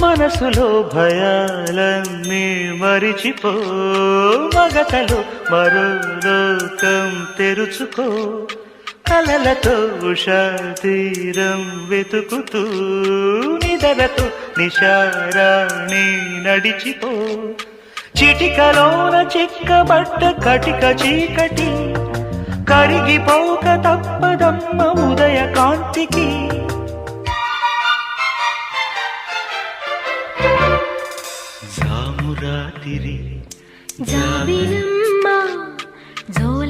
మనసులో భయాలన్నీ మరిచిపో, మగతలో మరో లోకం తెరుచుకో, కలలతో ఉషా తీరం వెతుకుతూ నిదలతో నిశారాణి నడిచిపో. చిటికలోన చిక్కబడ్డ కటిక చీకటి కరిగిపోక తప్పదమ్మ ఉదయ కాంతికి. జామురాతిరి జాబిలమ్మ జోల